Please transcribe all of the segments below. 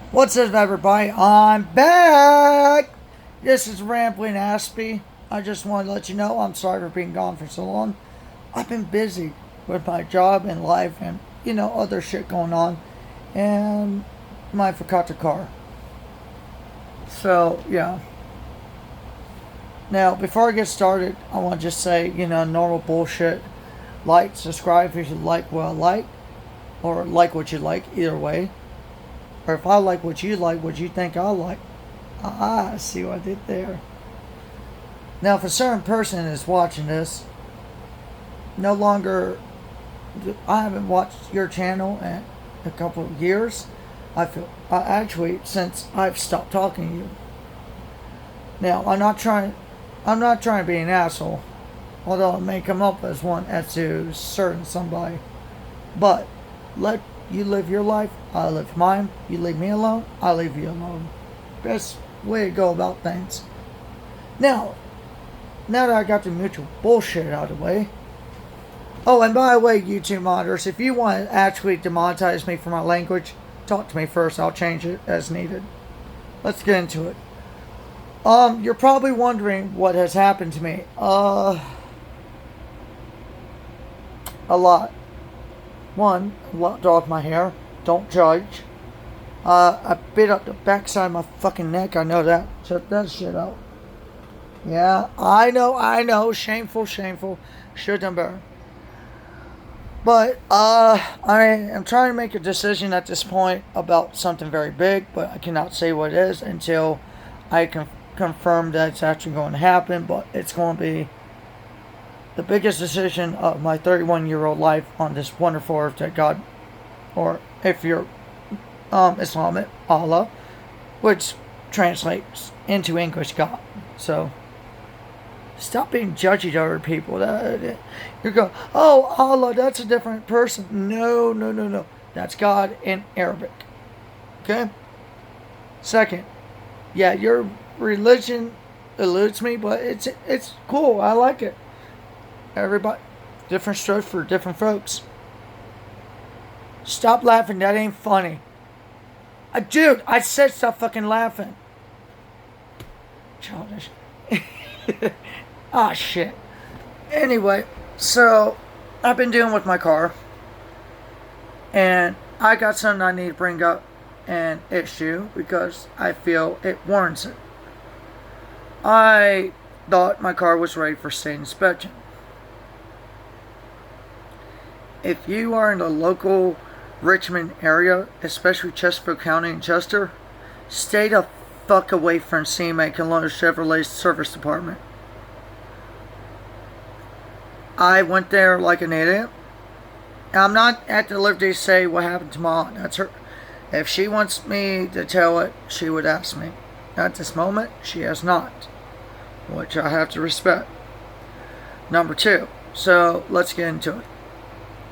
What's up, everybody? I'm back. This is Rambling Aspie. I just want to let you know I'm sorry for being gone for so long. I've been busy with my job and life and, other shit going on. And I forgot the car. So, yeah. Now, before I get started, I want to just say, normal bullshit. Like, subscribe if you like what I like. Or like what you like, either way. Or if I like what you think I like. I see what I did there. Now, if a certain person is watching this, no longer, I haven't watched your channel in a couple of years. Actually, since I've stopped talking to you. Now, I'm not trying to be an asshole, although I may come up as one as to certain somebody. But let you live your life, I live mine. You leave me alone, I leave you alone. Best way to go about things. Now that I got the mutual bullshit out of the way. Oh, and by the way, YouTube monitors, if you want to actually demonetize me for my language, talk to me first. I'll change it as needed. Let's get into it. You're probably wondering what has happened to me. A lot. One, I lopped off my hair. Don't judge. I bit up the backside of my fucking neck. I know that. Check that shit out. Yeah, I know. Shameful. Should have done better. But, I am trying to make a decision at this point about something very big, but I cannot say what it is until I can confirm that it's actually going to happen. But it's going to be the biggest decision of my 31-year-old life on this wonderful earth that God, or if you're Islamic, Allah, which translates into English God. So stop being judgy to other people. You're going, oh, Allah, that's a different person. No. That's God in Arabic. Okay? Second, yeah, your religion eludes me, but it's cool. I like it. Everybody, different strokes for different folks. Stop laughing. That ain't funny. Dude, I said stop fucking laughing. Childish. Ah, shit. Anyway, so I've been dealing with my car. And I got something I need to bring up and issue because I feel it warrants it. I thought my car was ready for state inspection. If you are in the local Richmond area, especially Chesterfield County and Chester, stay the fuck away from CMA Kelowna Chevrolet's service department. I went there like an idiot. I'm not at the liberty to say what happened to Mom. That's her. If she wants me to tell it, she would ask me. At this moment, she has not, which I have to respect. Number two. So let's get into it.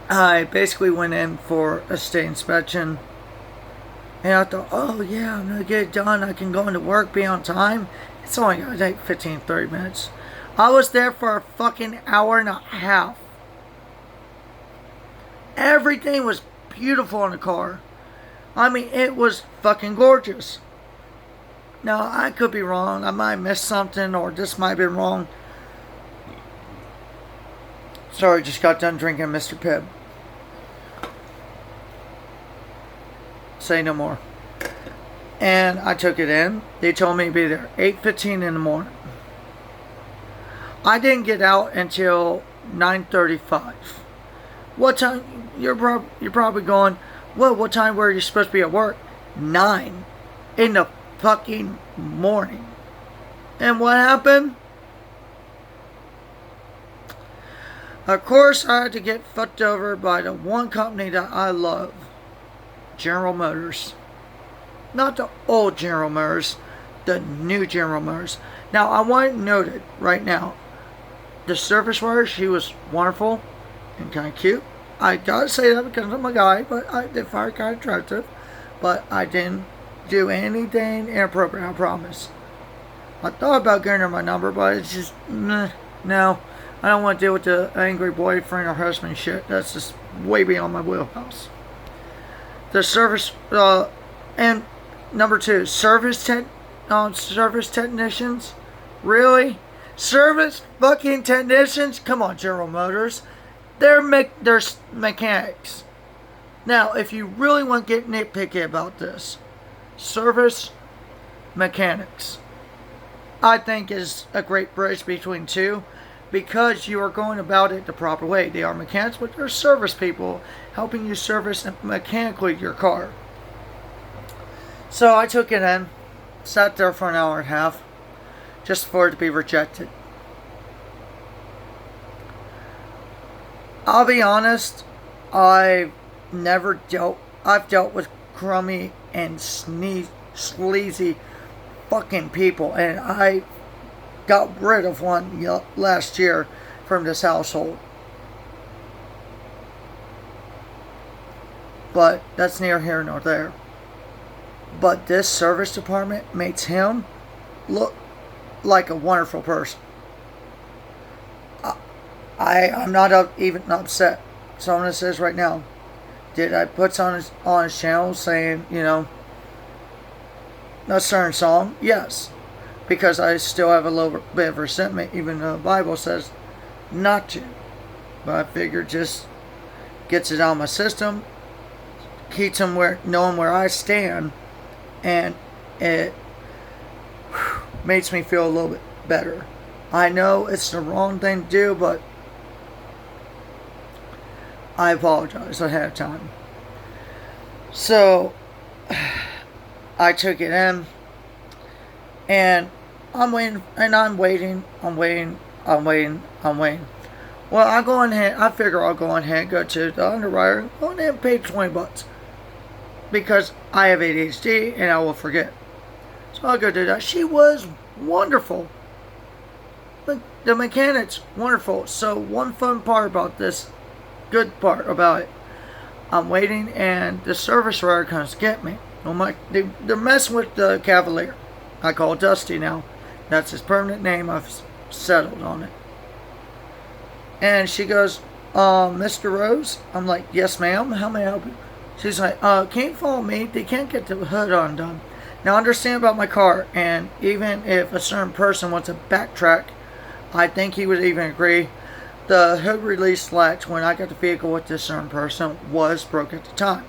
I basically went in for a state inspection. And I thought, oh yeah, I'm going to get it done. I can go into work, be on time. It's only going to take 15, 30 minutes. I was there for a fucking hour and a half. Everything was beautiful in the car. I mean, it was fucking gorgeous. Now, I could be wrong. I might have missed something, or this might have been wrong. Sorry, just got done drinking Mr. Pibb. Say no more. And I took it in. They told me to be there 8:15 in the morning. I didn't get out until 9:35. What time? You're probably going, well, what time were you supposed to be at work? 9 in the fucking morning. And what happened? Of course, I had to get fucked over by the one company that I love. General Motors. Not the old General Motors, the new General Motors. Now, I want it noted right now. The service worker, she was wonderful and kind of cute. I gotta say that because I'm a guy, but I did find her kind of attractive. But I didn't do anything inappropriate, I promise. I thought about getting her my number, but it's just, no. I don't want to deal with the angry boyfriend or husband shit. That's just way beyond my wheelhouse. The service, and Number two, service technicians. Really? Service fucking technicians? Come on, General Motors. They're mechanics. Now, if you really want to get nitpicky about this, service mechanics, I think, is a great bridge between two, because you are going about it the proper way. They are mechanics, but they're service people helping you service mechanically your car. So I took it in, sat there for an hour and a half, just for it to be rejected. I'll be honest, I've dealt with crummy and sleazy fucking people, and I got rid of one last year from this household. But that's neither here nor there. But this service department makes him look like a wonderful person. I'm not even upset. So I'm going to say this right now. Did I put on his channel saying, a certain song? Yes. Because I still have a little bit of resentment, even though the Bible says not to. But I figured just gets it out of my system, keeps him knowing where I stand, and it makes me feel a little bit better. I know it's the wrong thing to do, but I apologize ahead of time. So I took it in, and I'm waiting. Well, I figure I'll go ahead and go to the underwriter, go ahead and pay $20. Because I have ADHD and I will forget. So I'll go do that. She was wonderful. The mechanics, wonderful. So one fun part about this, good part about it, I'm waiting and the service writer comes to get me. They're messing with the Cavalier. I call it Dusty now. That's his permanent name. I've settled on it. And she goes, Mr. Rose? I'm like, yes ma'am, how may I help you? She's like, can't you follow me? They can't get the hood undone. Now understand about my car, and even if a certain person wants to backtrack, I think he would even agree. The hood release latch when I got the vehicle with this certain person was broke at the time.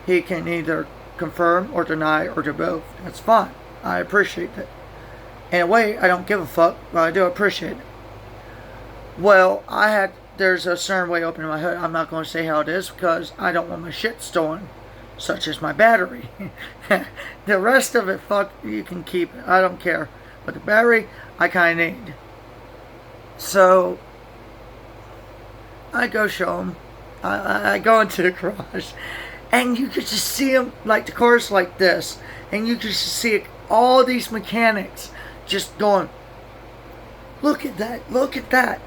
He can either confirm or deny or do both. That's fine. I appreciate that. In a way, I don't give a fuck, but I do appreciate it. Well, there's a certain way opening my hood. I'm not going to say how it is because I don't want my shit stolen, such as my battery. The rest of it, fuck, you can keep it. I don't care. But the battery, I kind of need. So, I go show him. I go into the garage, and you could just see him, like the car's like this, and you could just see all these mechanics just going, look at that.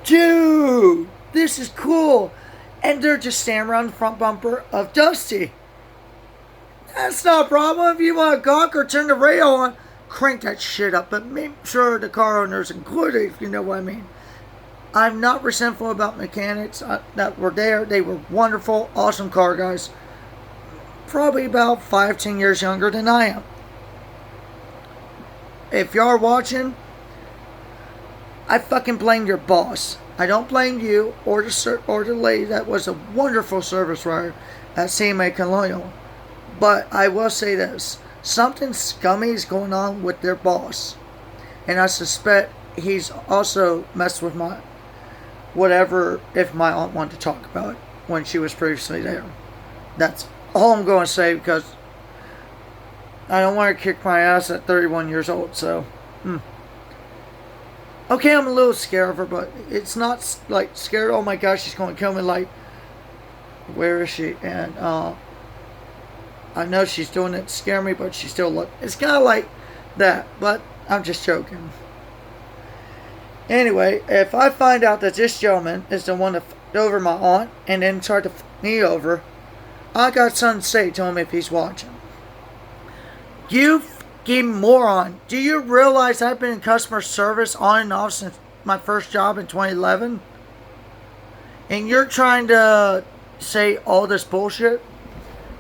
Dude, this is cool. And they're just standing around the front bumper of Dusty. That's not a problem. If you want to gawk or turn the radio on, crank that shit up. But make sure the car owner's included, if you know what I mean. I'm not resentful about mechanics that were there. They were wonderful, awesome car guys. Probably about 5-10 years younger than I am. If y'all are watching, I fucking blame your boss. I don't blame you or the lady that was a wonderful service writer at CMA Colonial. But I will say this. Something scummy is going on with their boss. And I suspect he's also messed with my whatever, if my aunt wanted to talk about it when she was previously there. That's all I'm going to say because I don't want to kick my ass at 31 years old. So, okay, I'm a little scared of her, but it's not like scared, oh my gosh, she's going to kill me, like, where is she? And I know she's doing it to scare me, but she still it's kind of like that, but I'm just joking. Anyway, if I find out that this gentleman is the one that f***ed over my aunt and then tried to f*** me over, I got something to say to him if he's watching. You fucking moron. Do you realize I've been in customer service on and off since my first job in 2011? And you're trying to say all this bullshit?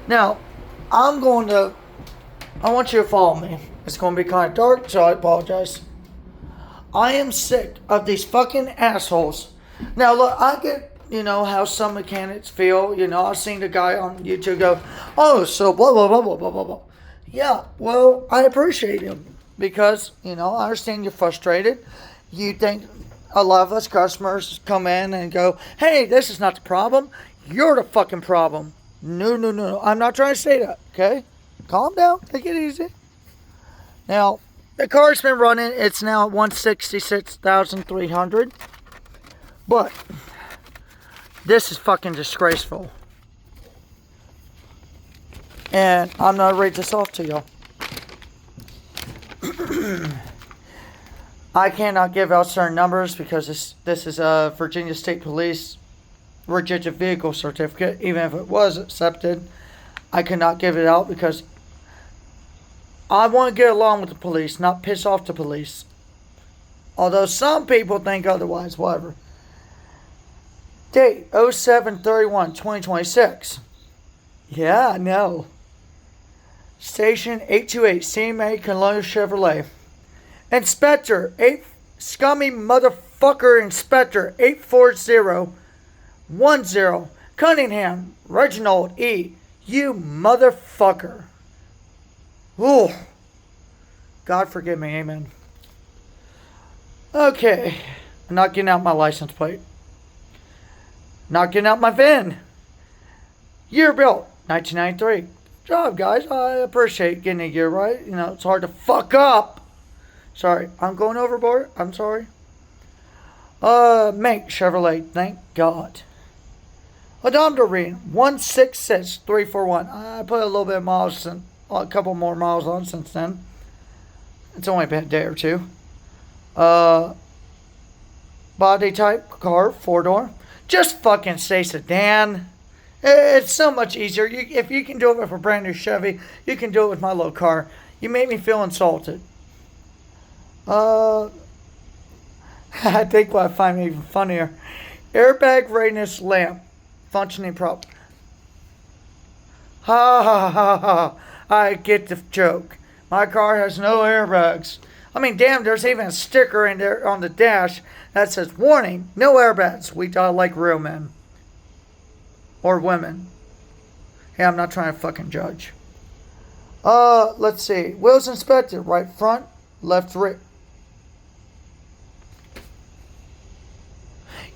Now, I'm going to. I want you to follow me. It's going to be kind of dark, so I apologize. I am sick of these fucking assholes. Now, look, I get, how some mechanics feel. I've seen the guy on YouTube go, oh, so blah, blah, blah, blah, blah, blah, blah. Yeah, well, I appreciate him because, I understand you're frustrated. You think a lot of us customers come in and go, hey, this is not the problem. You're the fucking problem. No, no, no. I'm not trying to say that, okay? Calm down. Take it easy. Now, the car's been running. It's now at 166,300. But this is fucking disgraceful. And I'm going to read this off to y'all. I cannot give out certain numbers because this is a Virginia State Police registered vehicle certificate. Even if it was accepted, I cannot give it out because I want to get along with the police, not piss off the police. Although some people think otherwise, whatever. Date 07/31/2026. Yeah, I know. Station 828, CMA Colonial Chevrolet. Inspector, scummy motherfucker Inspector 84010. Cunningham, Reginald E. You motherfucker. Ooh. God forgive me, amen. Okay. I'm not getting out my license plate. Not getting out my VIN. Year built, 1993. Good job, guys. I appreciate getting a year right. It's hard to fuck up. Sorry, I'm going overboard. I'm sorry. Make Chevrolet, thank God. Odometer reading 166,341. I put a little bit of miles, a couple more miles on since then. It's only been a day or two. Body type, car, 4-door. Just fucking say sedan. It's so much easier. If you can do it with a brand new Chevy, you can do it with my little car. You made me feel insulted. I think what I find even funnier. Airbag readiness lamp. Functioning prop. Ha ha ha ha. I get the joke. My car has no airbags. I mean, damn, there's even a sticker in there on the dash that says, warning, no airbags. We die like real men. Or women. Hey, I'm not trying to fucking judge. Let's see. Wheels inspected. Right front, left rear.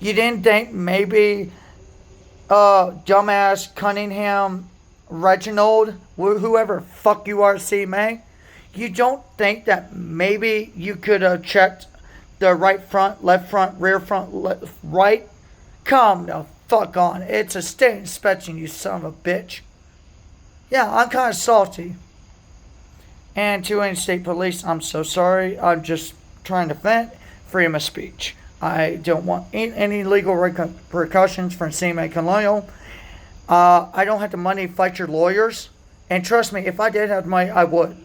You didn't think maybe dumbass Cunningham, Reginald, whoever fuck you are, CMA, you don't think that maybe you could have checked the right front, left front, rear front, right? Come the fuck on. It's a state inspection, you son of a bitch. Yeah, I'm kind of salty. And to any state police, I'm so sorry. I'm just trying to vent. Freedom of speech. I don't want any legal repercussions from CMA Colonial. I don't have the money to fight your lawyers. And trust me, if I did have the money, I would.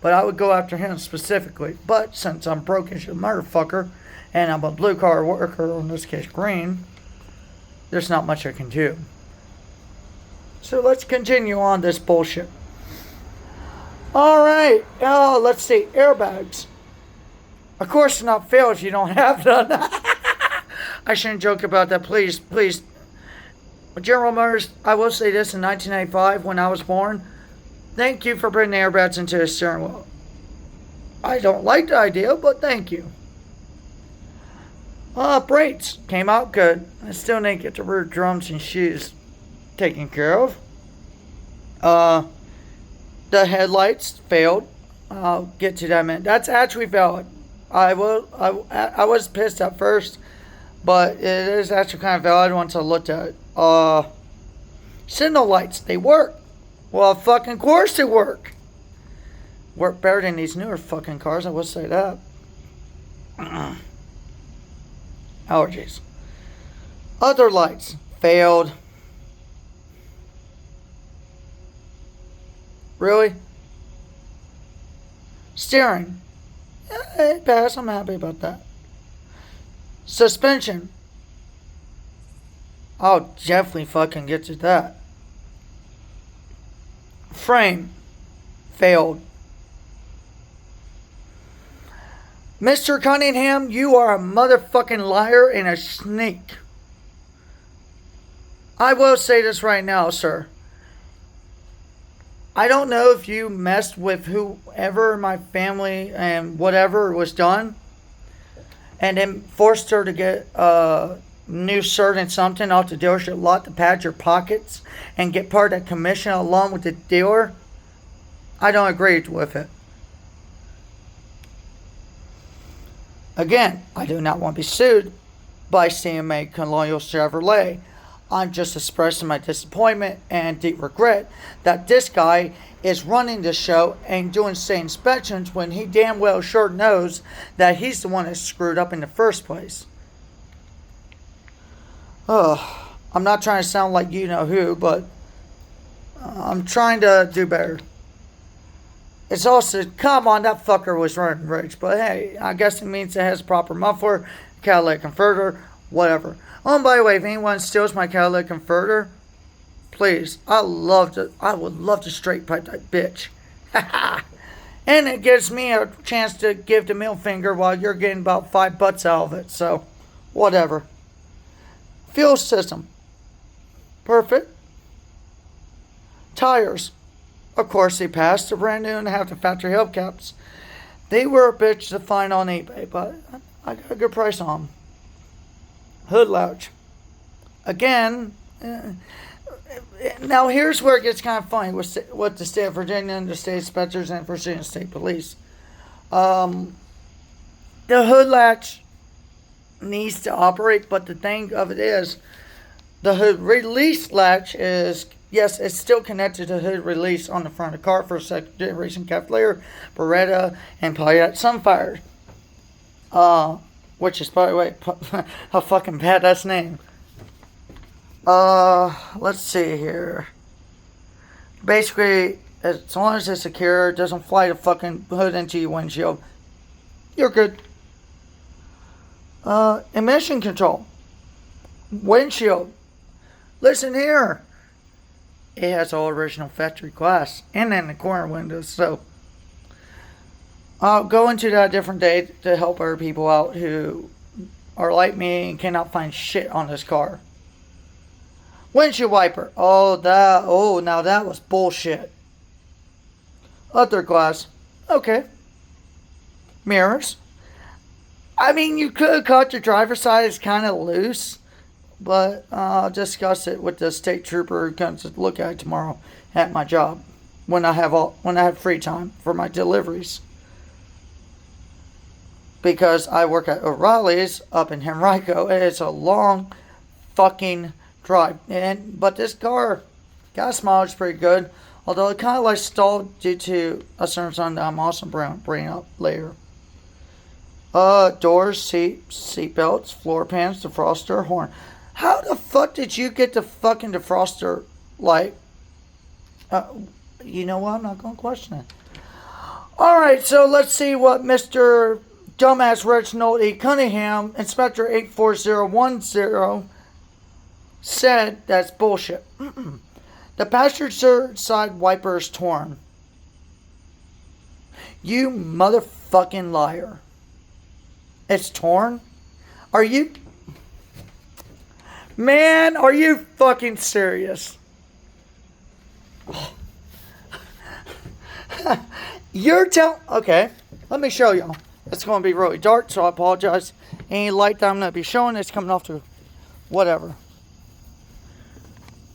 But I would go after him specifically. But since I'm broke as a motherfucker, and I'm a blue collar worker, or in this case green, there's not much I can do. So let's continue on this bullshit. Alright, let's see, airbags. Of course, not fail if you don't have none. I shouldn't joke about that, please, please. General Motors, I will say this, in 1995, when I was born, thank you for bringing the airbags into the steering wheel. I don't like the idea, but thank you. Brakes came out good. I still didn't get the rear drums and shoes taken care of. The headlights failed. I'll get to that in a minute. That's actually valid. I was pissed at first, but it is actually kind of valid once I looked at it. Signal lights, they work. Well, fucking course they work. Work better than these newer fucking cars, I will say that. Allergies. Other lights failed. Really? Steering. It passed. I'm happy about that. Suspension. I'll definitely fucking get to that. frame failed. Mr. Cunningham, you are a motherfucking liar and a sneak. I will say this right now, sir. I don't know if you messed with whoever in my family and whatever was done, and then forced her to get a new shirt and something off the dealership lot to pad your pockets and get part of the commission along with the dealer. I don't agree with it. Again, I do not want to be sued by CMA Colonial Chevrolet. I'm just expressing my disappointment and deep regret that this guy is running the show and doing state inspections when he damn well sure knows that he's the one that screwed up in the first place. I'm not trying to sound like you know who, but I'm trying to do better. It's also, come on, that fucker was running rich, but hey, I guess it means it has a proper muffler, catalytic converter, whatever. Oh, and by the way, if anyone steals my catalytic converter, please, I would love to straight pipe that bitch. And it gives me a chance to give the middle finger while you're getting about 5 butts out of it, so whatever. Fuel system, perfect. Tires, of course they passed. They're brand new and have the factory hubcaps. They were a bitch to find on eBay, but I got a good price on them. Hood latch. Again, now here's where it gets kind of funny with the state of Virginia and the state inspectors and Virginia State Police. The hood latch needs to operate, but the thing of it is, the hood release latch is, yes, it's still connected to hood release on the front of the car for second generation Cavalier, Beretta, and Pontiac Sunfire. Which is, by the way, a fucking badass name. Let's see here. Basically, as long as it's secure, it doesn't fly the fucking hood into your windshield, you're good. Emission control. Windshield. Listen here. It has all original factory glass and then the corner windows, so I'll go into that a different day to help other people out who are like me and cannot find shit on this car. Windshield wiper. Now that was bullshit. Other glass. Okay. Mirrors. I mean, you could have caught your driver's side. It's kind of loose, but I'll discuss it with the state trooper who comes to look at it tomorrow at my job when I have free time for my deliveries. Because I work at O'Reilly's up in Henrico, and it's a long fucking drive. But this car gas mileage pretty good, although it kind of like stalled due to a certain something that I'm also bringing up later. Doors, seat belts, floor pans, defroster, horn. How the fuck did you get the fucking defroster? Like, you know what? I'm not gonna question it. All right, so let's see what Mr. Dumbass Reginald E. Cunningham, Inspector 84010, said. That's bullshit. The passenger side wiper is torn. You motherfucking liar. It's torn? Are you... Man, are you fucking serious? You're telling... Okay, let me show y'all. It's going to be really dark, so I apologize. Any light that I'm going to be showing is coming off to whatever.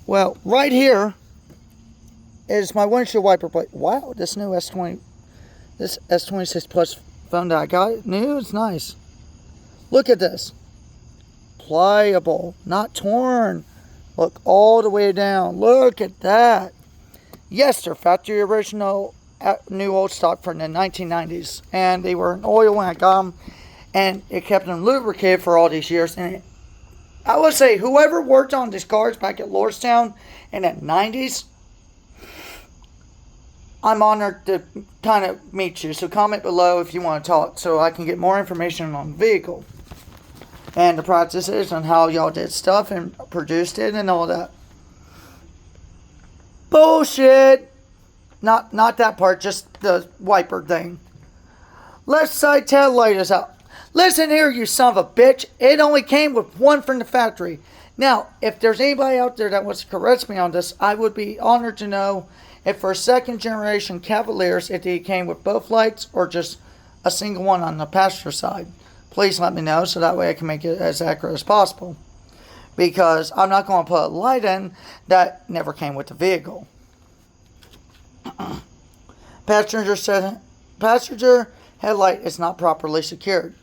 Well, right here is my windshield wiper plate. Wow, this new S26 Plus phone that I got. New, it's nice. Look at this. Pliable, not torn. Look all the way down. Look at that. Yes, they're factory original, new old stock from the 1990s, and they were in oil when I got them, and it kept them lubricated for all these years. And I would say whoever worked on these cars back at Lordstown in the 90s, I'm honored to kind of meet you. So comment below if you want to talk, so I can get more information on the vehicle and the practices and how y'all did stuff and produced it and all that. Bullshit. Not that part, just the wiper thing. Left side tail light is out. Listen here, you son of a bitch. It only came with one from the factory. Now, if there's anybody out there that wants to correct me on this, I would be honored to know if for second generation Cavaliers, if they came with both lights or just a single one on the passenger side. Please let me know so that way I can make it as accurate as possible. Because I'm not going to put a light in that never came with the vehicle. Passenger headlight is not properly secured.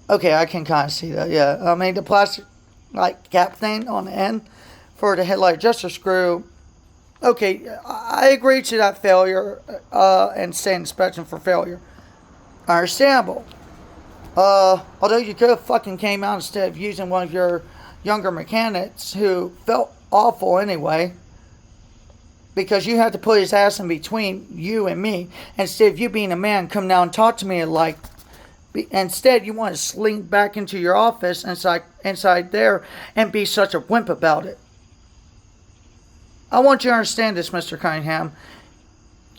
Okay, I can kind of see that, yeah. I mean, the plastic like cap thing on the end for the headlight adjuster screw. Okay, I agree to that failure and say inspection for failure. Understandable. Although you could have fucking came out instead of using one of your younger mechanics who felt awful anyway. Because you had to put his ass in between you and me. Instead of you being a man, come down and talk to me like... Instead, you want to slink back into your office inside there and be such a wimp about it. I want you to understand this, Mr. Cunningham.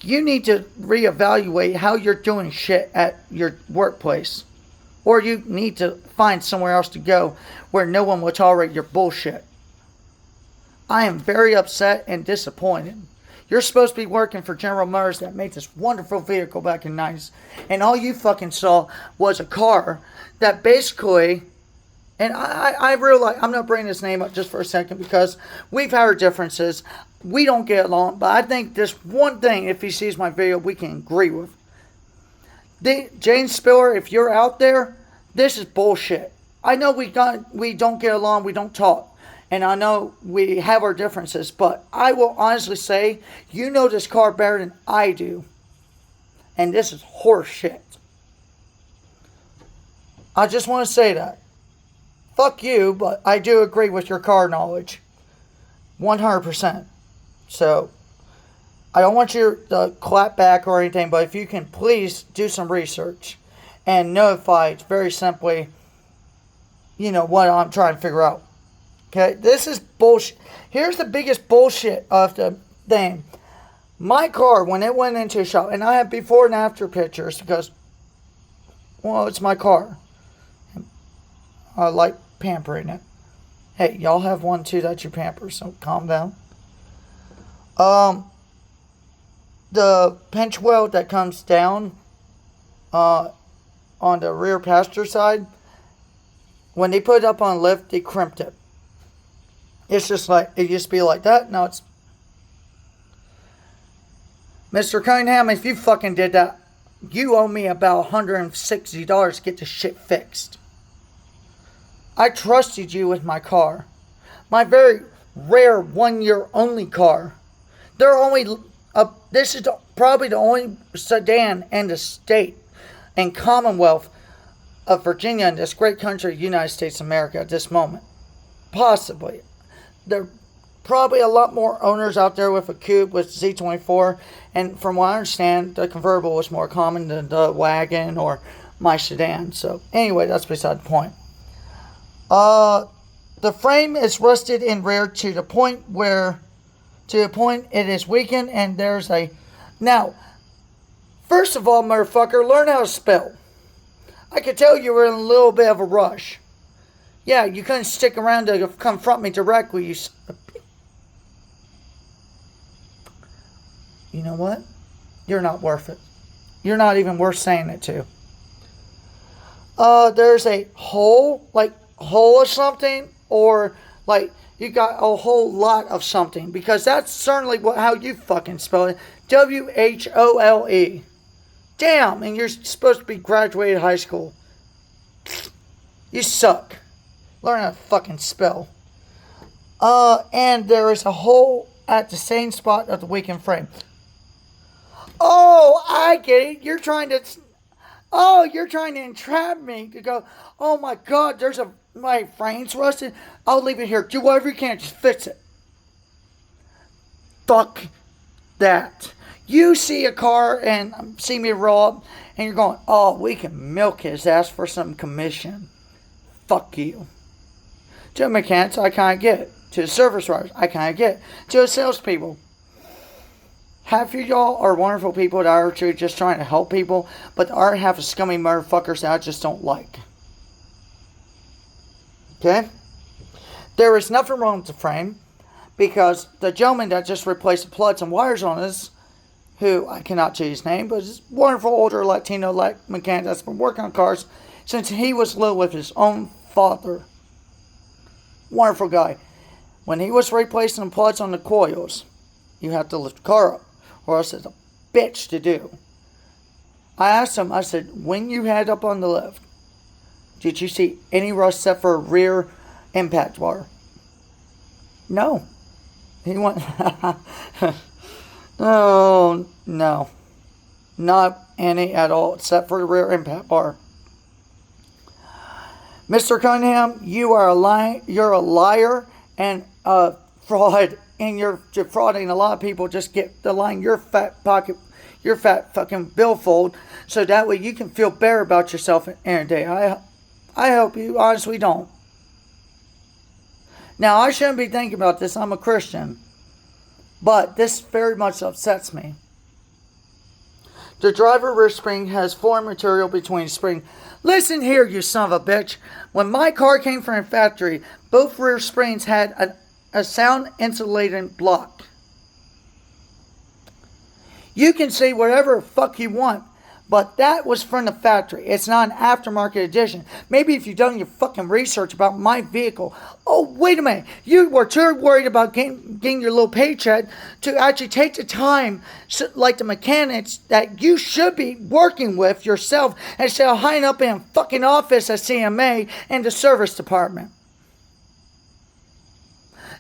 You need to reevaluate how you're doing shit at your workplace. Or you need to find somewhere else to go where no one will tolerate your bullshit. I am very upset and disappointed. You're supposed to be working for General Motors that made this wonderful vehicle back in the 90s. And all you fucking saw was a car that basically... And I realize... I'm not bringing his name up just for a second because we've had our differences. We don't get along. But I think this one thing, if he sees my video, we can agree with. James Spiller, if you're out there, this is bullshit. I know we don't get along. We don't talk. And I know we have our differences, but I will honestly say, you know this car better than I do. And this is horse shit. I just want to say that. Fuck you, but I do agree with your car knowledge. 100%. So, I don't want you to clap back or anything, but if you can please do some research. And notify very simply, what I'm trying to figure out. Okay, this is bullshit. Here's the biggest bullshit of the thing. My car, when it went into a shop, and I have before and after pictures because, well, it's my car. I like pampering it. Hey, y'all have one too that you pamper, so calm down. The pinch weld that comes down on the rear passenger side, when they put it up on a lift, they crimped it. It's just like, it used to be like that. Now it's... Mr. Cunningham, if you fucking did that, you owe me about $160 to get this shit fixed. I trusted you with my car. My very rare 1 year only car. This is probably the only sedan in the state and Commonwealth of Virginia in this great country, United States of America at this moment. Possibly. There are probably a lot more owners out there with a coupe with Z24. And from what I understand, the convertible was more common than the wagon or my sedan. So anyway, that's beside the point. The frame is rusted in rear to the point it is weakened and there's a... Now, first of all, motherfucker, learn how to spell. I could tell you were in a little bit of a rush. Yeah, you couldn't stick around to confront me directly. You know what? You're not worth it. You're not even worth saying it to. There's a hole of something, or like you got a whole lot of something, because that's certainly how you fucking spell it. WHOLE. Damn, and you're supposed to be graduated high school. You suck. Learn how to fucking spell. And there is a hole at the same spot of the weakened frame. Oh, I get it. You're trying to entrap me to go, oh my God, my frame's rusted. I'll leave it here. Do whatever you can. Just fix it. Fuck that. You see a car and see me roll up and you're going, oh, we can milk his ass for some commission. Fuck you. To mechanics, I kind of get it. To the service writers, I kind of get. To the salespeople, half of y'all are wonderful people that are just trying to help people, but the other half of scummy motherfuckers that I just don't like. Okay? There is nothing wrong with the frame, because the gentleman that just replaced the plugs and wires on this, who I cannot choose his name, but is a wonderful older Latino mechanic that's been working on cars since he was little with his own father. Wonderful guy. When he was replacing the plugs on the coils, you have to lift the car up, or else it's a bitch to do. I asked him, I said, when you had up on the lift, did you see any rust except for a rear impact bar? No. He went, oh, no. Not any at all, except for the rear impact bar. Mr. Cunningham, you are you're a liar and a fraud, and you're defrauding a lot of people. Just get the line your fat pocket, your fat fucking billfold, so that way you can feel better about yourself in a day. I hope you honestly don't. Now, I shouldn't be thinking about this. I'm a Christian. But this very much upsets me. The driver rear spring has foreign material between the spring. Listen here, you son of a bitch. When my car came from the factory, both rear springs had a sound insulating block. You can say whatever the fuck you want, but that was from the factory. It's not an aftermarket edition. Maybe if you've done your fucking research about my vehicle. Oh, wait a minute. You were too worried about getting your little paycheck to actually take the time, like the mechanics that you should be working with yourself, instead of hiding up in a fucking office at CMA and the service department.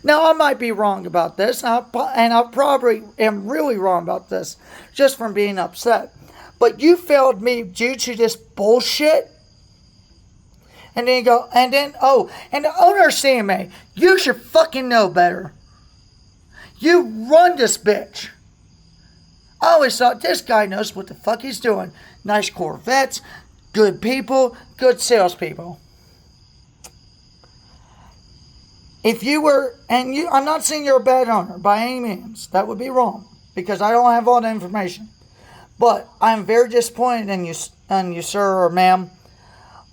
Now, I might be wrong about this, and I probably am really wrong about this, just from being upset. But you failed me due to this bullshit. And then you go, and the owner of CMA, you should fucking know better. You run this bitch. I always thought this guy knows what the fuck he's doing. Nice Corvettes, good people, good salespeople. If you were, I'm not saying you're a bad owner by any means. That would be wrong, because I don't have all the information. But I'm very disappointed in you, sir or ma'am.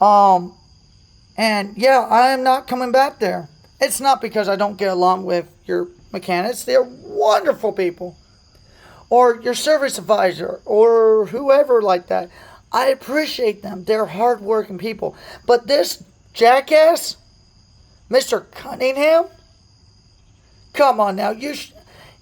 And yeah, I am not coming back there. It's not because I don't get along with your mechanics. They're wonderful people. Or your service advisor, or whoever like that. I appreciate them. They're hardworking people. But this jackass, Mr. Cunningham, come on now.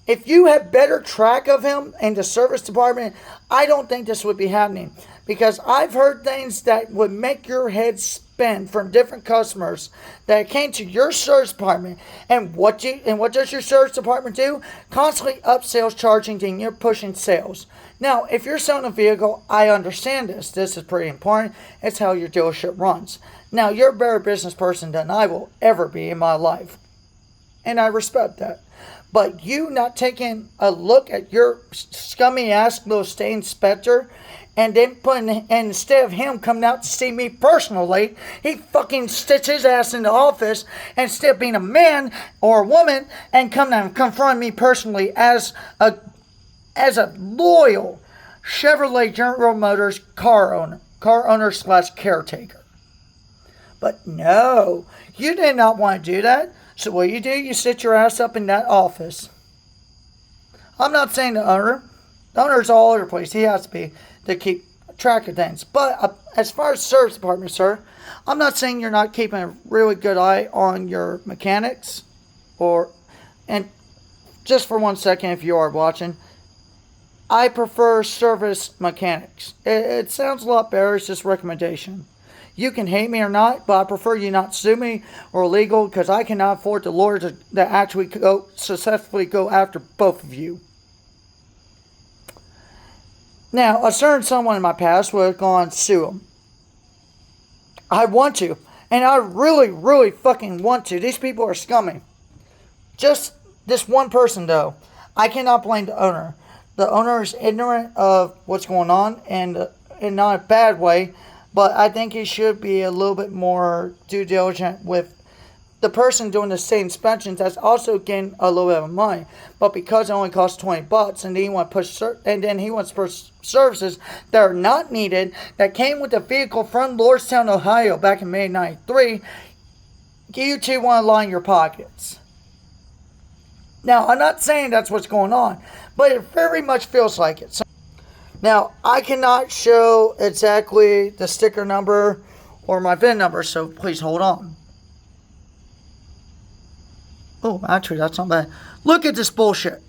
If you had better track of him in the service department, I don't think this would be happening. Because I've heard things that would make your head spin from different customers that came to your service department. And what does your service department do? Constantly up sales charging, and you're pushing sales. Now, if you're selling a vehicle, I understand this. This is pretty important. It's how your dealership runs. Now, you're a better business person than I will ever be in my life. And I respect that. But you not taking a look at your scummy ass little state inspector, and then instead of him coming out to see me personally, he fucking sits his ass in the office, and instead of being a man or a woman and come down and confront me personally as a loyal Chevrolet General Motors car owner / caretaker. But no, you did not want to do that. So what you do, you sit your ass up in that office. I'm not saying the owner. The owner's all over the place. He has to be to keep track of things. But as far as service department, sir, I'm not saying you're not keeping a really good eye on your mechanics. And just for 1 second, if you are watching, I prefer service mechanics. It sounds a lot better. It's just a recommendation. You can hate me or not, but I prefer you not sue me or legal, because I cannot afford the lawyers that actually successfully go after both of you. Now, a certain someone in my past would have gone sue them. I want to, and I really, really fucking want to. These people are scummy. Just this one person, though. I cannot blame the owner. The owner is ignorant of what's going on, and in not a bad way. But I think he should be a little bit more due diligent with the person doing the state inspections that's also getting a little bit of money. But because it only costs $20, and then he wants to push services that are not needed, that came with the vehicle from Lordstown, Ohio, back in May '93, you two want to line your pockets. Now, I'm not saying that's what's going on, but it very much feels like it. Now, I cannot show exactly the sticker number or my VIN number, so please hold on. Oh, actually, that's not bad. Look at this bullshit.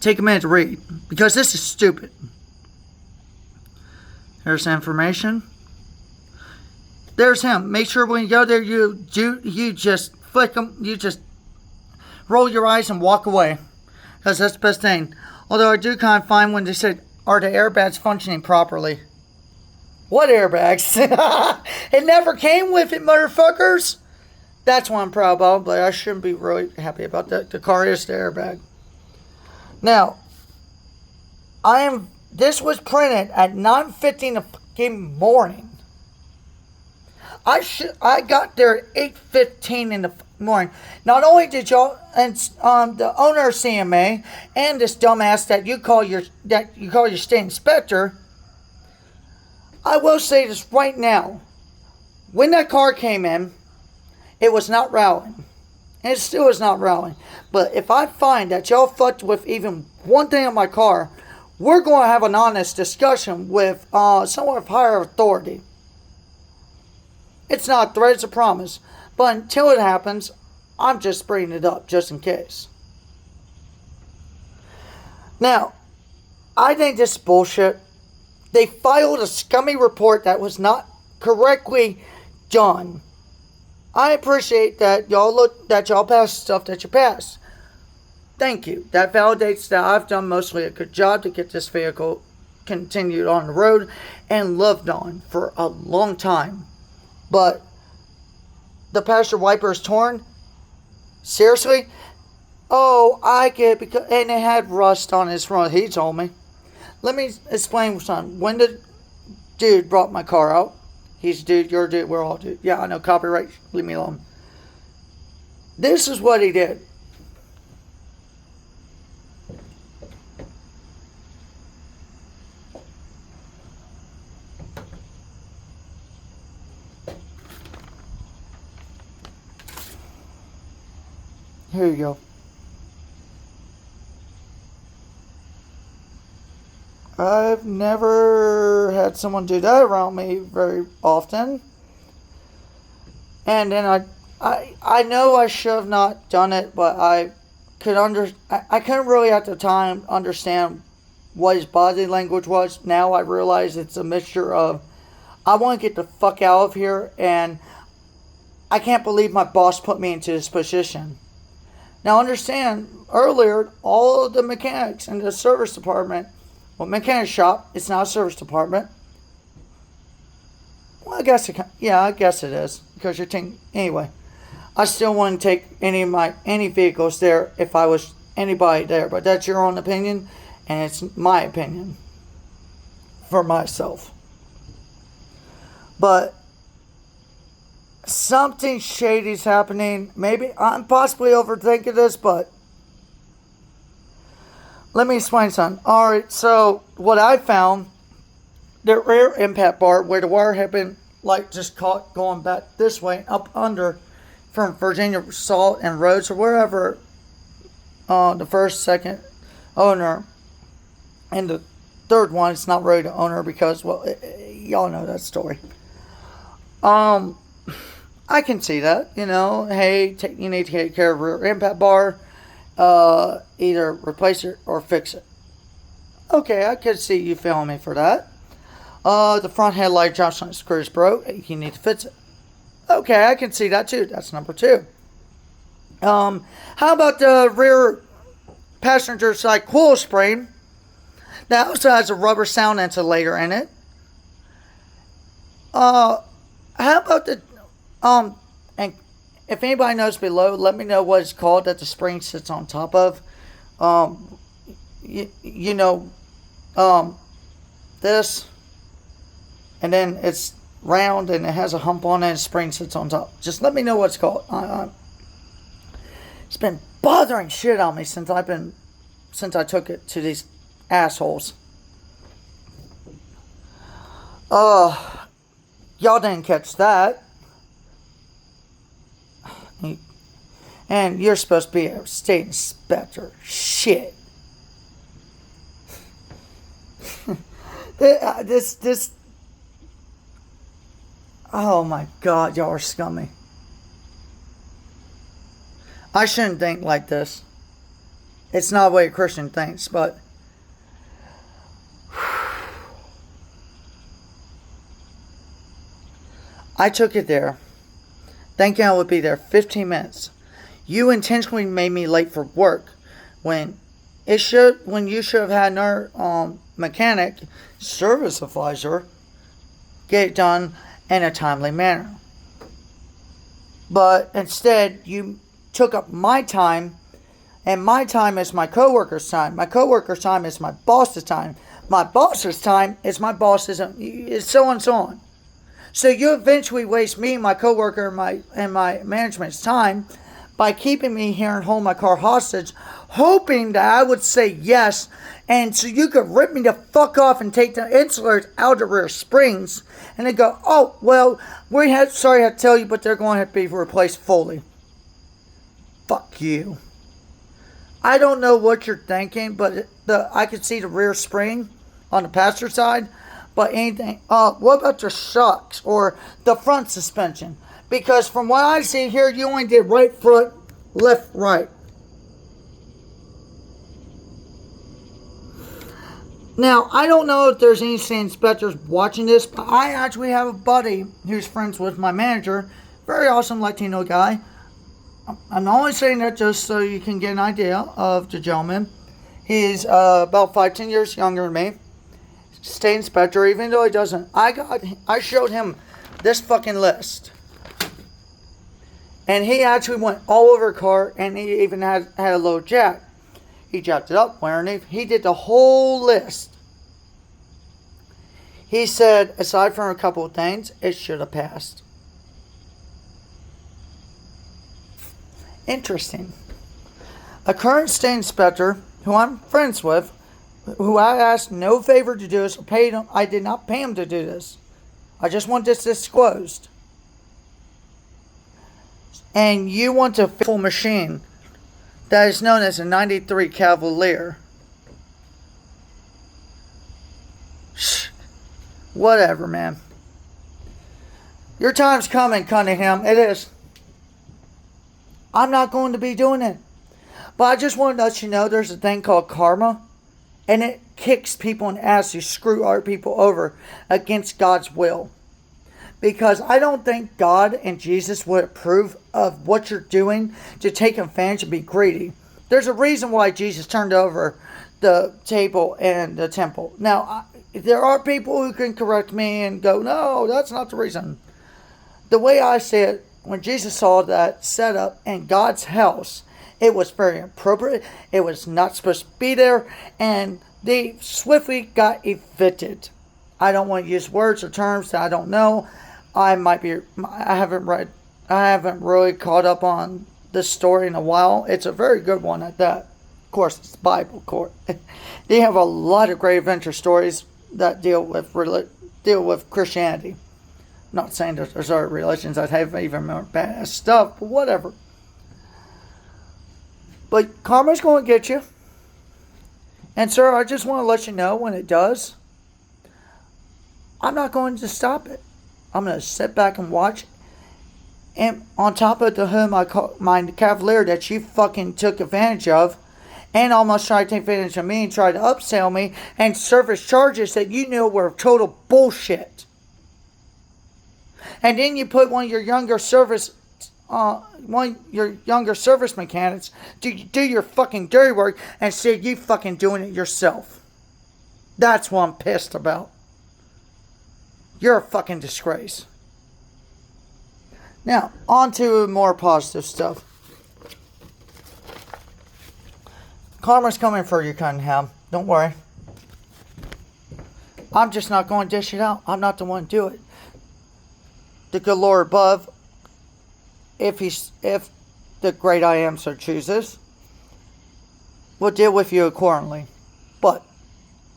Take a minute to read, because this is stupid. Here's the information. There's him. Make sure when you go there, you just flick them. You just roll your eyes and walk away, because that's the best thing. Although I do kind of find when they said, "Are the airbags functioning properly?" What airbags? It never came with it, motherfuckers. That's what I'm proud about, but I shouldn't be really happy about that. The car is the airbag. Now, this was printed at 9:50 in the fucking morning. I got there at 8:15 in the morning. Not only did y'all and the owner of CMA and this dumbass that you call your state inspector, I will say this right now. When that car came in, it was not rallying. And it still is not rallying. But if I find that y'all fucked with even one thing on my car, we're going to have an honest discussion with someone of higher authority. It's not a threat, it's a promise. But until it happens, I'm just bringing it up just in case. Now, I think this is bullshit. They filed a scummy report that was not correctly done. I appreciate that y'all passed stuff that you passed. Thank you. That validates that I've done mostly a good job to get this vehicle continued on the road and loved on for a long time. But the passenger wiper is torn? Seriously? Oh, I get it, and it had rust on his front. He told me. Let me explain something. When the dude brought my car out, he's a dude, you're a dude, we're all dude. Yeah, I know, copyright, leave me alone. This is what he did. Here you go. I've never had someone do that around me very often. And then I know I should have not done it, but I couldn't really at the time understand what his body language was. Now I realize it's a mixture of, I want to get the fuck out of here, and I can't believe my boss put me into this position. Now understand, earlier, all of the mechanics in the service department, well, mechanic shop, it's not a service department. Well, I guess it is, because you're taking, anyway. I still wouldn't take any vehicles there if I was anybody there, but that's your own opinion, and it's my opinion for myself. But something shady's happening. Maybe I'm possibly overthinking this, but let me explain something. Alright, so what I found, the rear impact bar, where the wire had been like just caught going back this way, up under, from Virginia Salt and Roads or wherever, the first, second owner, and the third one, it's not really the owner because, well, y'all know that story. I can see that, hey, you need to take care of rear impact bar, either replace it or fix it. Okay, I could see you feeling me for that. The front headlight junction screws broke, you need to fix it. Okay, I can see that too. That's number 2. How about the rear passenger side coil spring? That also has a rubber sound insulator in it. How about the and if anybody knows below, let me know what it's called that the spring sits on top of. This, and then it's round and it has a hump on it and spring sits on top. Just let me know what it's called. It's been bothering shit on me since I took it to these assholes. Y'all didn't catch that. And you're supposed to be a state inspector. Shit. This. Oh my God, y'all are scummy. I shouldn't think like this. It's not the way a Christian thinks, but I took it there, thinking I would be there 15 minutes. You intentionally made me late for work when you should have had another mechanic, service advisor, get it done in a timely manner. But instead, you took up my time, and my time is my coworker's time. My coworker's time is my boss's time. My boss's time is my boss's, so on and so on. So you eventually waste me, my coworker, and my management's time by keeping me here and holding my car hostage, hoping that I would say yes, and so you could rip me the fuck off and take the insulars out of the rear springs, and then go, oh, well, sorry I have to tell you, but they're going to have to be replaced fully. Fuck you. I don't know what you're thinking, but I could see the rear spring on the passenger side, but anything, what about your shocks or the front suspension? Because from what I see here, you only did right front, left, right. Now, I don't know if there's any state inspectors watching this, but I actually have a buddy who's friends with my manager. Very awesome Latino guy. I'm only saying that just so you can get an idea of the gentleman. He's about 5-10 years younger than me. State inspector, even though he doesn't. I showed him this fucking list. And he actually went all over the car, and he even had a low jack. He jacked it up, underneath. He did the whole list. He said, aside from a couple of things, it should have passed. Interesting. A current state inspector, who I'm friends with, who I asked no favor to do this, or paid him, I did not pay him to do this. I just want this disclosed. And you want a full machine that is known as a 93 Cavalier. Whatever, man. Your time's coming, Cunningham. It is. I'm not going to be doing it. But I just want to let you know there's a thing called karma. And it kicks people in the ass who screw other people over against God's will. Because I don't think God and Jesus would approve of what you're doing to take advantage and be greedy. There's a reason why Jesus turned over the table and the temple. Now, there are people who can correct me and go, no, that's not the reason. The way I see it, when Jesus saw that set up in God's house, it was very appropriate. It was not supposed to be there. And they swiftly got evicted. I don't want to use words or terms that I don't know. I haven't really caught up on this story in a while. It's a very good one at that. Of course, it's Bible court. They have a lot of great adventure stories that deal with Christianity. I'm not saying there's other religions that have even more badass stuff, but whatever. But karma's going to get you. And sir, I just want to let you know when it does, I'm not going to stop it. I'm going to sit back and watch. And on top of the hood, my Cavalier that you fucking took advantage of, and almost tried to take advantage of me and tried to upsell me and service charges that you knew were total bullshit. And then you put one of your younger service mechanics to do your fucking dirty work and say you fucking doing it yourself. That's what I'm pissed about. You're a fucking disgrace. Now, on to more positive stuff. Karma's coming for you, Cunningham. Don't worry. I'm just not going to dish it out. I'm not the one to do it. The good Lord above, if the great I am so chooses, will deal with you accordingly. But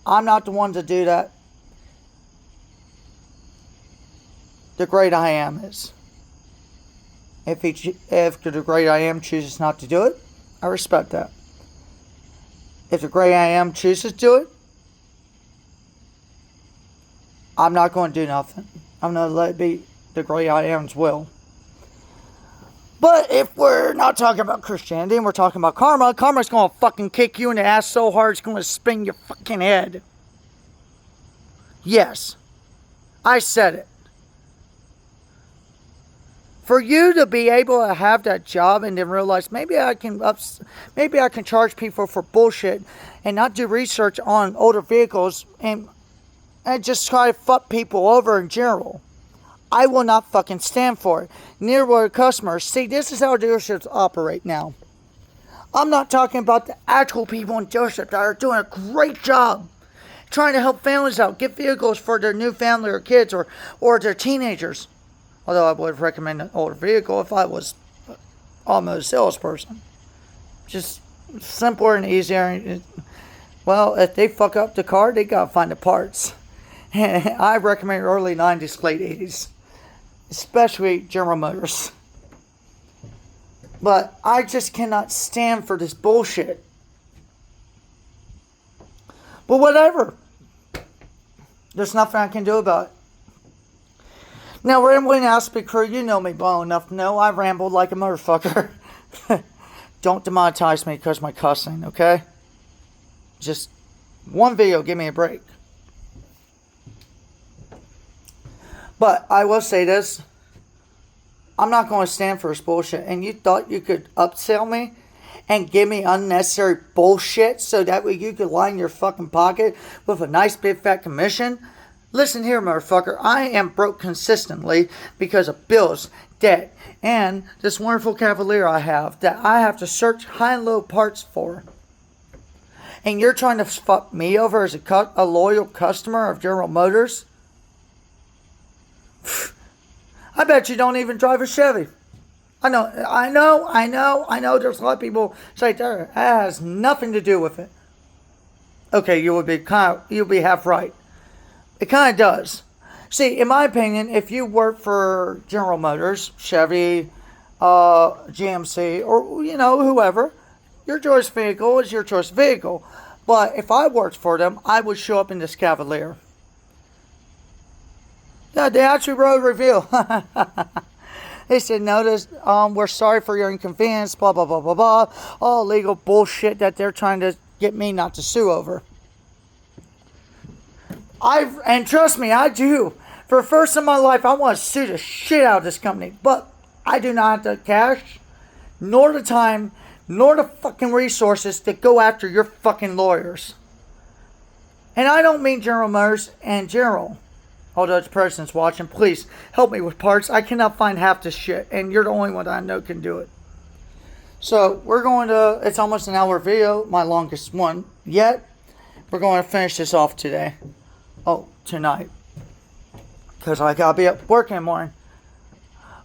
I'm not the one to do that. The great I am is. If the great I am chooses not to do it, I respect that. If the great I am chooses to do it, I'm not going to do nothing. I'm going to let it be the great I am's will. But if we're not talking about Christianity and we're talking about karma, karma's going to fucking kick you in the ass so hard it's going to spin your fucking head. Yes. I said it. For you to be able to have that job and then realize maybe I can charge people for bullshit and not do research on older vehicles and just try to fuck people over in general. I will not fucking stand for it. Near where customers. See, this is how dealerships operate now. I'm not talking about the actual people in dealerships that are doing a great job trying to help families out, get vehicles for their new family or kids or their teenagers. Although I would recommend an older vehicle if I was almost a salesperson. Just simpler and easier. Well, if they fuck up the car, they gotta find the parts. I recommend early 90s, late 80s. Especially General Motors. But I just cannot stand for this bullshit. But whatever. There's nothing I can do about it. Now, Rambling Aspie Crew, you know me well enough to know I rambled like a motherfucker. Don't demonetize me because of my cussing, okay? Just one video, give me a break. But I will say this. I'm not going to stand for this bullshit. And you thought you could upsell me and give me unnecessary bullshit so that way you could line your fucking pocket with a nice big fat commission? Listen here, motherfucker. I am broke consistently because of bills, debt, and this wonderful Cavalier I have that I have to search high and low parts for. And you're trying to fuck me over as a loyal customer of General Motors? I bet you don't even drive a Chevy. I know. There's a lot of people say that has nothing to do with it. Okay, you'll be half right. It kind of does. See, in my opinion, if you work for General Motors, Chevy, GMC, or whoever, your choice vehicle is your choice vehicle. But if I worked for them, I would show up in this Cavalier. Yeah, they actually wrote a review. They said, notice, we're sorry for your inconvenience, blah, blah, blah, blah, blah. All legal bullshit that they're trying to get me not to sue over. And trust me, I do. For the first time in my life, I want to sue the shit out of this company. But I do not have the cash, nor the time, nor the fucking resources to go after your fucking lawyers. And I don't mean General Motors and General. Although the president's watching, please help me with parts. I cannot find half this shit, and you're the only one that I know can do it. So we're going to, it's almost an hour video, my longest one yet. We're going to finish this off today. Oh, tonight. Because I gotta be up working in the morning.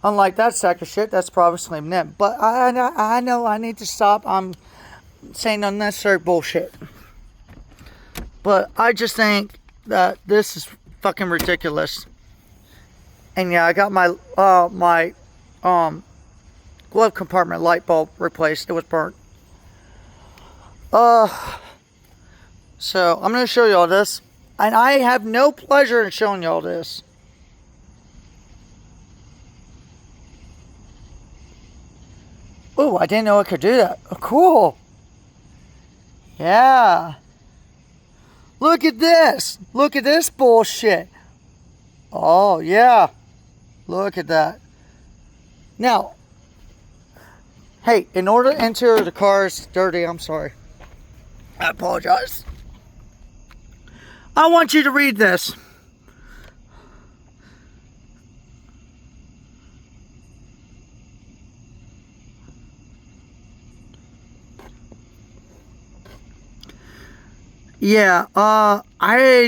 Unlike that sack of shit, that's probably sleeping in. But I know I need to stop. I'm saying unnecessary bullshit. But I just think that this is fucking ridiculous. And yeah, I got my glove compartment light bulb replaced. It was burnt. So I'm gonna show you all this, and I have no pleasure in showing you all this. Oh, I didn't know I could do that. Oh, cool. Yeah. Look at this. Look at this bullshit. Oh, yeah. Look at that. Now, hey, in order to enter the car is dirty, I'm sorry. I apologize. I want you to read this. Yeah,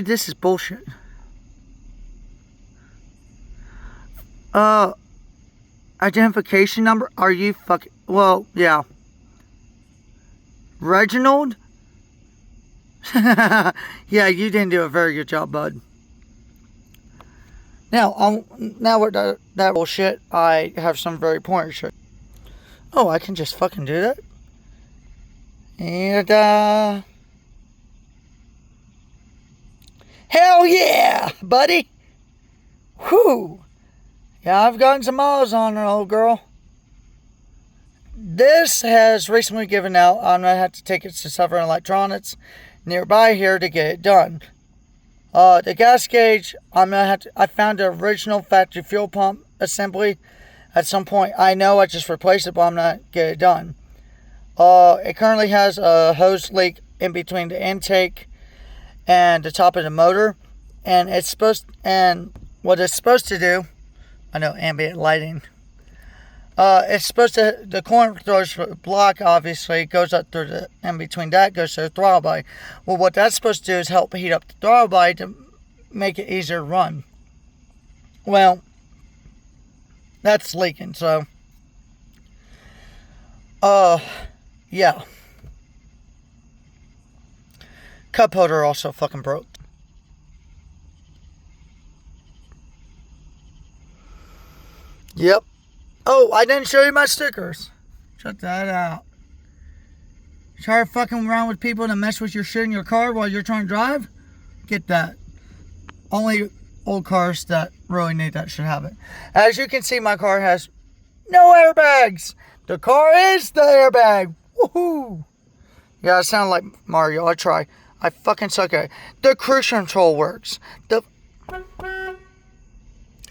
this is bullshit. Uh, Identification number? Are you fucking, well, yeah. Reginald? Yeah, you didn't do a very good job, bud. Now with that bullshit, I have some very important shit. Oh, I can just fucking do that? And, hell yeah, buddy! Whew! Yeah, I've gotten some miles on her, old girl. This has recently given out. I'm going to have to take it to Southern Electronics nearby here to get it done. The gas gauge, I found the original factory fuel pump assembly at some point. I know I just replaced it, but I'm not get it done. It currently has a hose leak in between the intake and the top of the motor. And what it's supposed to do, I know ambient lighting. It's supposed to, the corn throws block obviously goes up through the, in between that goes to the throttle body. Well, what that's supposed to do is help heat up the throttle body to make it easier to run. Well, that's leaking, so. Yeah. Cup holder also fucking broke. Yep. Oh, I didn't show you my stickers. Check that out. Try fucking around with people to mess with your shit in your car while you're trying to drive? Get that. Only old cars that really need that should have it. As you can see, my car has no airbags. The car is the airbag. Woohoo! Yeah, I sound like Mario. I try. I fucking suck at it. The cruise control works.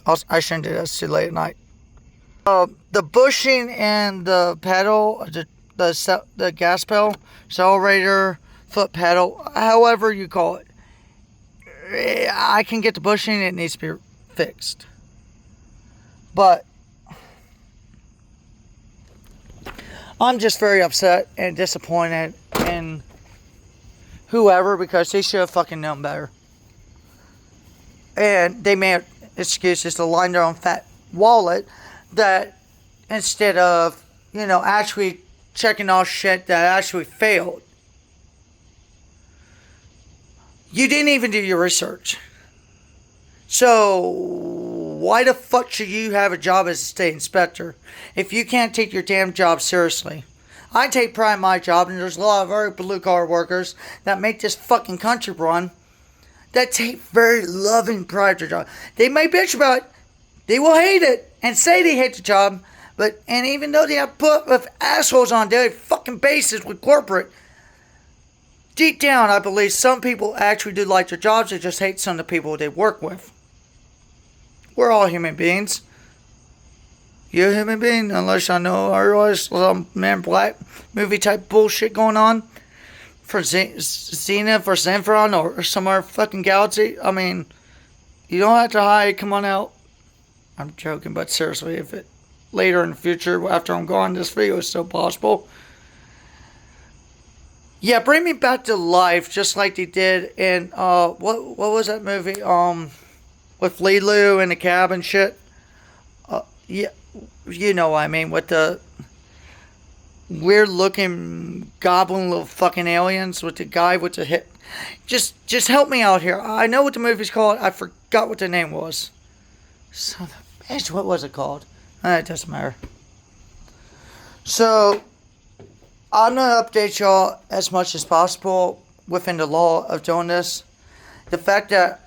I shouldn't do that. It's too late at night. The bushing and the pedal, the gas pedal, accelerator, foot pedal, however you call it. I can get the bushing. It needs to be fixed. But I'm just very upset and disappointed in whoever because they should have fucking known better. And they made excuses to line their own fat wallet that instead of, actually checking off shit that actually failed. You didn't even do your research. So why the fuck should you have a job as a state inspector if you can't take your damn job seriously? I take pride in my job, and there's a lot of very blue collar workers that make this fucking country run that take very loving pride in their job. They may bitch about it. They will hate it and say they hate the job, and even though they have put with assholes on daily fucking basis with corporate, deep down I believe some people actually do like their jobs. They just hate some of the people they work with. We're all human beings. You're a human being, unless I know otherwise. Some Man in Black movie type bullshit going on for Zenith or Zenfron or some other fucking galaxy. I mean, you don't have to hide. Come on out. I'm joking, but seriously, if it later in the future, after I'm gone, this video is still possible. Yeah, bring me back to life, just like they did in what was that movie? With Lilu in the cab and shit. Yeah, you know what I mean, with the weird looking goblin little fucking aliens with the guy with the hip. Just help me out here. I know what the movie's called. I forgot what the name was. Son of a bitch, what was it called? It doesn't matter. So, I'm going to update y'all as much as possible within the law of doing this. The fact that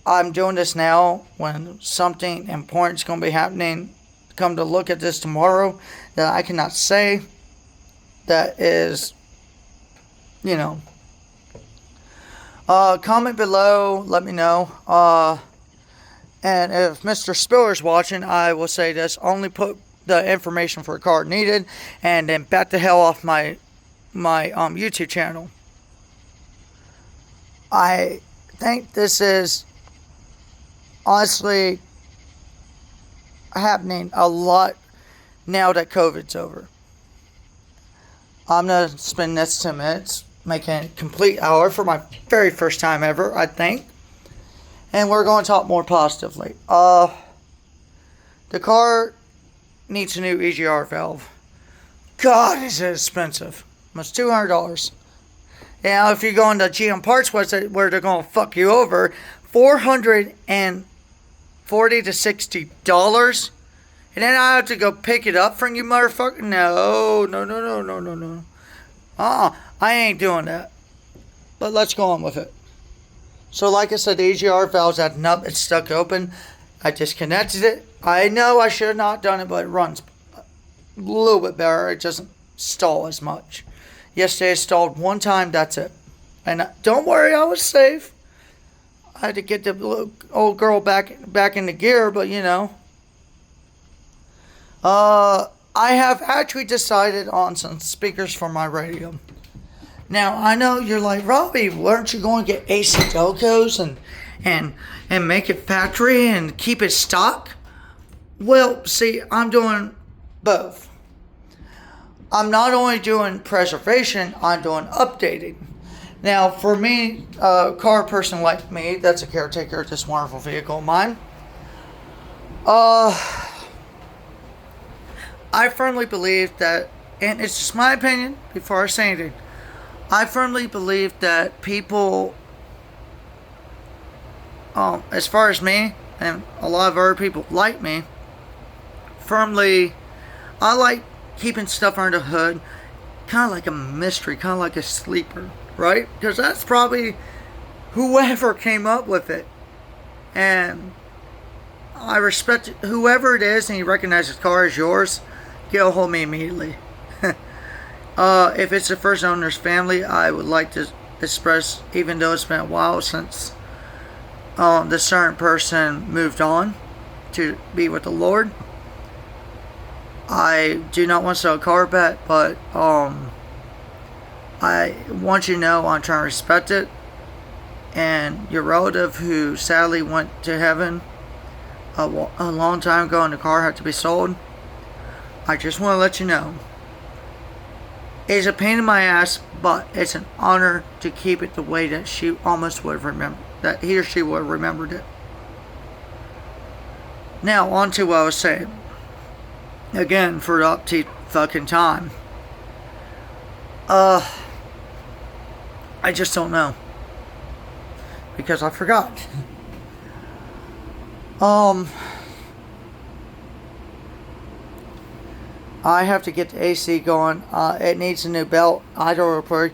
I'm doing this now when something important is going to be happening, come to look at this tomorrow, that I cannot say, that is, comment below, let me know. And if Mr. Spiller's watching, I will say this: only put the information for a card needed, and then back the hell off my YouTube channel. I think this is honestly happening a lot now that COVID's over. I'm gonna spend the next 10 minutes making a complete hour for my very first time ever, I think. And we're going to talk more positively. The car needs a new EGR valve. God, is it expensive. Almost $200. Now, if you go on the GM Parts website where they're going to fuck you over, $440 to $60. And then I have to go pick it up from you, motherfucker? No. I ain't doing that. But let's go on with it. So, like I said, the EGR valve's at nut. It's stuck open. I disconnected it. I know I should have not done it, but it runs a little bit better. It doesn't stall as much. Yesterday, I stalled one time. That's it. And don't worry, I was safe. I had to get the little old girl back in the gear, but you know. I have actually decided on some speakers for my radio. Now, I know you're like, Robbie, weren't you going to get AC Delcos and make it factory and keep it stock? Well, see, I'm doing both. I'm not only doing preservation, I'm doing updating. Now, for me, a car person like me, that's a caretaker of this wonderful vehicle of mine, I firmly believe that, and it's just my opinion before I say anything, I firmly believe that people, as far as me, and a lot of other people like me, I like keeping stuff under the hood, kind of like a mystery, kind of like a sleeper, right? Because that's probably whoever came up with it. And I respect whoever it is and you recognize the car as yours, get a hold of me immediately. If it's the first owner's family, I would like to express, even though it's been a while since the certain person moved on to be with the Lord, I do not want to sell a car back, but I want you to know I'm trying to respect it. And your relative who sadly went to heaven a long time ago and the car had to be sold, I just want to let you know, it's a pain in my ass, but it's an honor to keep it the way that she almost would have remembered, that he or she would have remembered it. Now, on to what I was saying. Again, for the up to fucking time. I just don't know. Because I forgot. I have to get the AC going. It needs a new belt. I don't report.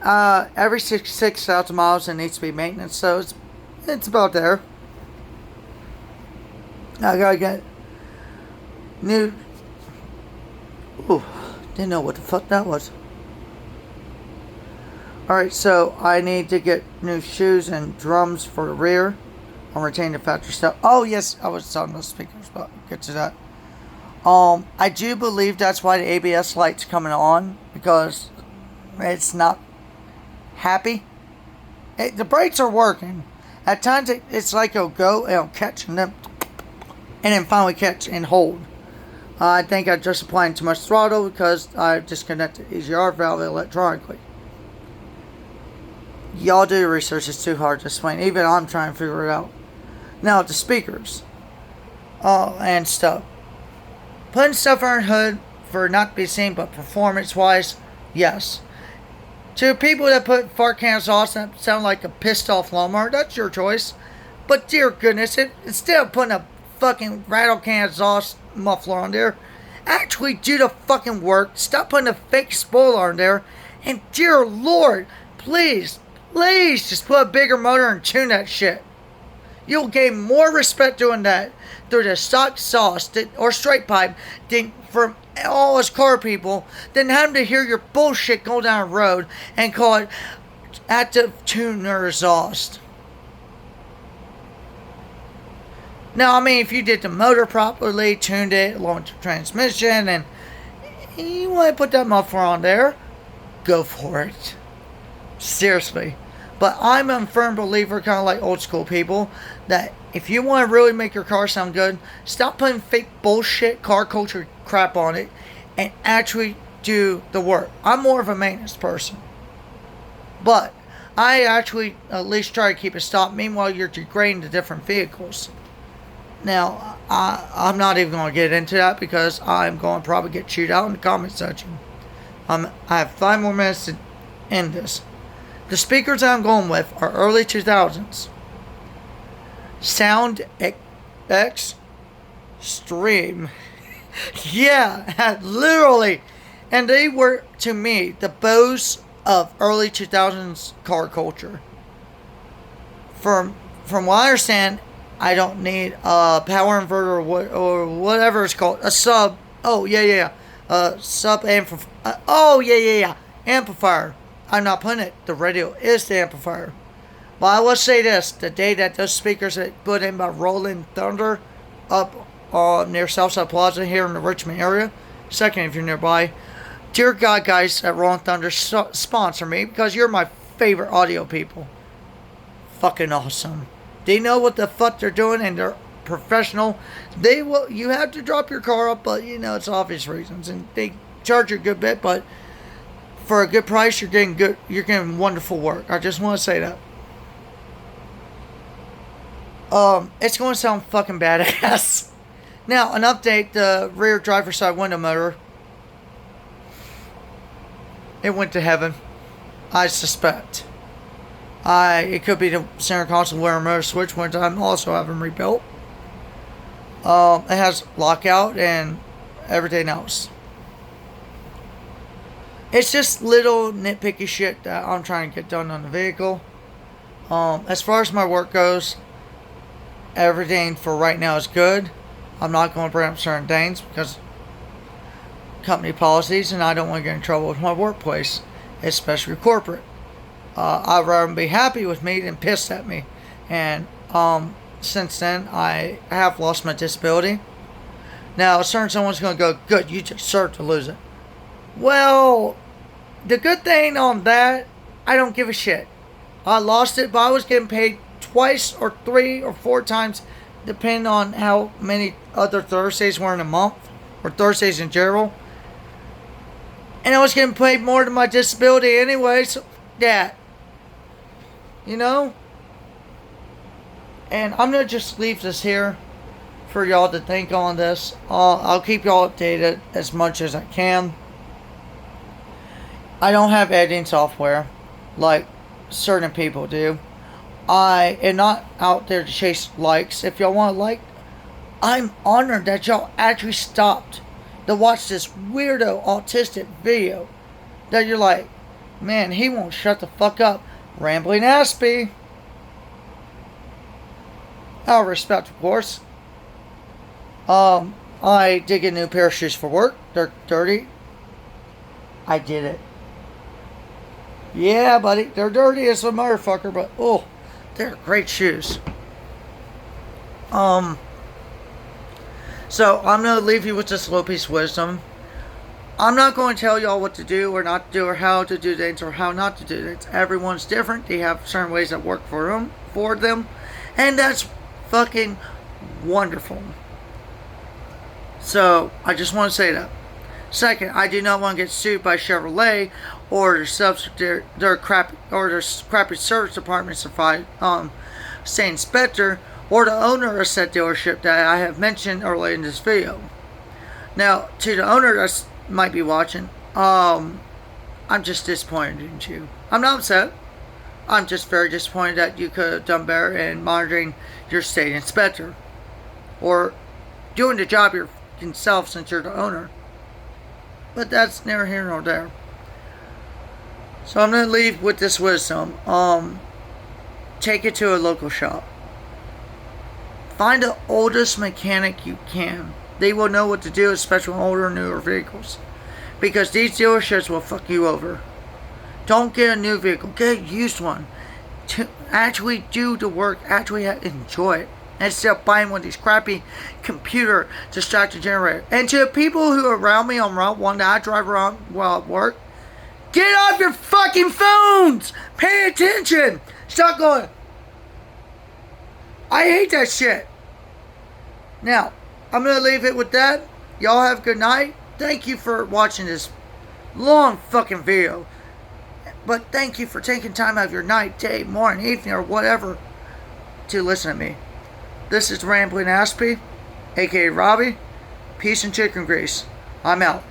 Every 6,000 miles it needs to be maintenance, so it's about there. I gotta get new. Ooh, didn't know what the fuck that was. Alright, so I need to get new shoes and drums for the rear. I'll retain the factory stuff. Oh, yes, I was talking about speakers, but I'll get to that. I do believe that's why the ABS light's coming on, because it's not happy. The brakes are working. At times, it's like it'll go, it'll catch, and then finally catch and hold. I think I'm just applying too much throttle because I disconnected the EGR valve electronically. Y'all do your research, it's too hard to explain. Even I'm trying to figure it out. Now, the speakers. And stuff. Putting stuff on the hood for not to be seen, but performance-wise, yes. To people that put fart can exhaust that sound like a pissed-off lawnmower, that's your choice. But dear goodness, instead of putting a fucking rattle can exhaust muffler on there, actually do the fucking work. Stop putting a fake spoiler on there. And dear Lord, please just put a bigger motor and tune that shit. You'll gain more respect doing that through the stock exhaust or straight pipe from all us car people than having to hear your bullshit go down the road and call it active tuner exhaust. Now, I mean, if you did the motor properly, tuned it along with the transmission, and you want to put that muffler on there, go for it. Seriously. But I'm a firm believer, kind of like old school people, that if you want to really make your car sound good, stop putting fake bullshit car culture crap on it and actually do the work. I'm more of a maintenance person. But I actually at least try to keep it stopped. Meanwhile, you're degrading the different vehicles. Now, I'm not even going to get into that because I'm going to probably get chewed out in the comment section. I have 5 more minutes to end this. The speakers I'm going with are early 2000s. Sound Extreme. Yeah, literally. And they were, to me, the Bose of early 2000s car culture. From what I understand, I don't need a power inverter or whatever it's called. A sub. Oh, yeah. Sub amplifier. Amplifier. I'm not putting it. The radio is the amplifier. But I will say this. The day that those speakers that put in by Rolling Thunder up near Southside Plaza here in the Richmond area. Second, if you're nearby. Dear God, guys at Rolling Thunder, sponsor me because you're my favorite audio people. Fucking awesome. They know what the fuck they're doing and they're professional. They will. You have to drop your car up, but it's obvious reasons, and they charge you a good bit. But for a good price, you're getting good. You're getting wonderful work. I just want to say that. It's going to sound fucking badass. Now, an update: the rear driver's side window motor. It went to heaven. I suspect. It could be the center console where a motor switch one time. Also have them rebuilt. It has lockout and everything else. It's just little nitpicky shit that I'm trying to get done on the vehicle. As far as my work goes, everything for right now is good. I'm not going to bring up certain things because company policies, and I don't want to get in trouble with my workplace, especially corporate. I'd rather be happy with me than pissed at me. And since then, I have lost my disability. Now, someone's going to go, good, you just deserve to lose it. Well, the good thing on that, I don't give a shit. I lost it, but I was getting paid twice or 3 or 4 times, depending on how many other Thursdays were in a month, or Thursdays in general. And I was getting paid more than my disability anyway, so that. And I'm going to just leave this here for y'all to think on this. I'll keep y'all updated as much as I can. I don't have editing software like certain people do. I am not out there to chase likes. If y'all want to like, I'm honored that y'all actually stopped to watch this weirdo autistic video. That you're like, man, he won't shut the fuck up. Rambling Aspie. Out of respect, of course. I did get a new pair of shoes for work. They're dirty. I did it. Yeah, buddy. They're dirty as a motherfucker, but they're great shoes. So I'm going to leave you with this little piece of wisdom. I'm not going to tell y'all what to do or not to do or how to do things or how not to do things. Everyone's different. They have certain ways that work for them. And that's fucking wonderful. So, I just want to say that. Second, I do not want to get sued by Chevrolet or their crappy service department certified state inspector or the owner of said dealership that I have mentioned earlier in this video. Now, to the owner that might be watching, I'm just disappointed in you. I'm not upset. I'm just very disappointed that you could have done better in monitoring your state inspector or doing the job yourself since you're the owner. But that's neither here nor there. So I'm going to leave with this wisdom. Take it to a local shop. Find the oldest mechanic you can. They will know what to do, especially on older, newer vehicles. Because these dealerships will fuck you over. Don't get a new vehicle. Get a used one. To actually do the work. Actually enjoy it. Instead of buying one of these crappy computer distracted generators. And to the people who are around me on Route 1 that I drive around while at work, get off your fucking phones! Pay attention! Stop going. I hate that shit. Now, I'm going to leave it with that. Y'all have a good night. Thank you for watching this long fucking video. But thank you for taking time out of your night, day, morning, evening, or whatever to listen to me. This is Rambling Aspie, aka Robbie. Peace and chicken grease. I'm out.